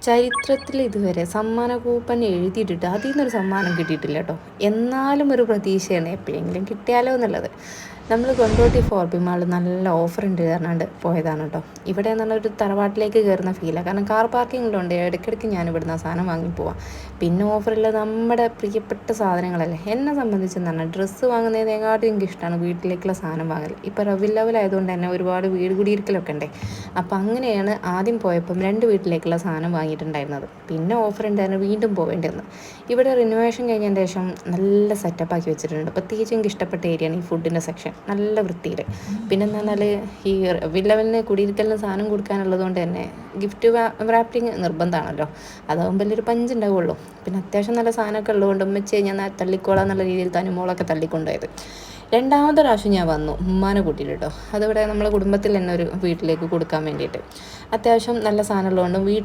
ചരിത്രത്തിൽ ഇതുവരെ സമ്മാന കൂപ്പൺ എഴുതിയിട്ടിട്ട് അതിൽ നിന്നൊരു സമ്മാനം കിട്ടിയിട്ടില്ല കേട്ടോ. എന്നാലും ഒരു പ്രതീക്ഷയാണ് എപ്പോഴെങ്കിലും കിട്ടിയാലോ എന്നുള്ളത്. നമ്മൾ കൊണ്ടോട്ടി ഫോർബി മാൾ നല്ല ഓഫർ ഉണ്ട് പറഞ്ഞാണ്ട് പോയതാണ് കേട്ടോ. ഇവിടെ എന്നുള്ള ഒരു തറവാട്ടിലേക്ക് കയറുന്ന ഫീലാണ്. കാരണം കാർ പാർക്കിങ്ങിലുണ്ട്. ഇടയ്ക്കിടയ്ക്ക് ഞാൻ ഇവിടുന്ന് സാധനം വാങ്ങി പോവാം. പിന്നെ ഓഫറിൽ നമ്മുടെ പ്രിയപ്പെട്ട സാധനങ്ങളല്ലേ. എന്നെ സംബന്ധിച്ചെന്ന് പറഞ്ഞാൽ ഡ്രസ്സ് വാങ്ങുന്നതിനെക്കാട്ടും എനിക്കിഷ്ടമാണ് വീട്ടിലേക്കുള്ള സാധനം വാങ്ങൽ. ഇപ്പോൾ റബിൽ ലെവലായതുകൊണ്ട് തന്നെ ഒരുപാട് വീട് കുടിയിരിക്കലൊക്കെ ഉണ്ട്. അപ്പോൾ അങ്ങനെയാണ് ആദ്യം പോയപ്പം 2 വീട്ടിലേക്കുള്ള സാധനം വാങ്ങിയിട്ടുണ്ടായിരുന്നത്. പിന്നെ ഓഫർ ഉണ്ടായിരുന്നു, വീണ്ടും പോവേണ്ടി വന്നു. ഇവിടെ റിനോവേഷൻ കഴിഞ്ഞതിന് ശേഷം നല്ല സെറ്റപ്പാക്കി വെച്ചിട്ടുണ്ട്. പ്രത്യേകിച്ച് എനിക്ക് ഇഷ്ടപ്പെട്ട ഏരിയയാണ് ഈ ഫുഡിൻ്റെ സെക്ഷൻ. നല്ല വൃത്തിയിൽ. പിന്നെന്ന് പറഞ്ഞാൽ ഈ വില്ലവലിന് കുടിയിരിക്കലിന് സാധനം കൊടുക്കാനുള്ളത് കൊണ്ട് തന്നെ ഗിഫ്റ്റ് റാപ്പിങ് നിർബന്ധമാണല്ലോ. അതാകുമ്പോൾ വലിയൊരു പഞ്ച് ഉണ്ടാവുള്ളൂ. പിന്നെ അത്യാവശ്യം നല്ല സാധനമൊക്കെ ഉള്ളതുകൊണ്ട് ഉമ്മച്ചി ഞാൻ തള്ളിക്കോളാം എന്നുള്ള രീതിയിൽ തനുമോളൊക്കെ തള്ളിക്കൊണ്ടുപോയത്. രണ്ടാമത്തെ പ്രാവശ്യം ഞാൻ വന്നു ഉമ്മാനെ കൂട്ടിയിട്ട് കേട്ടോ. അതിവിടെ നമ്മളെ കുടുംബത്തിൽ തന്നെ ഒരു വീട്ടിലേക്ക് കൊടുക്കാൻ വേണ്ടിയിട്ട്. അത്യാവശ്യം നല്ല സാധനം ഉള്ളതുകൊണ്ടും വീട്ടിൽ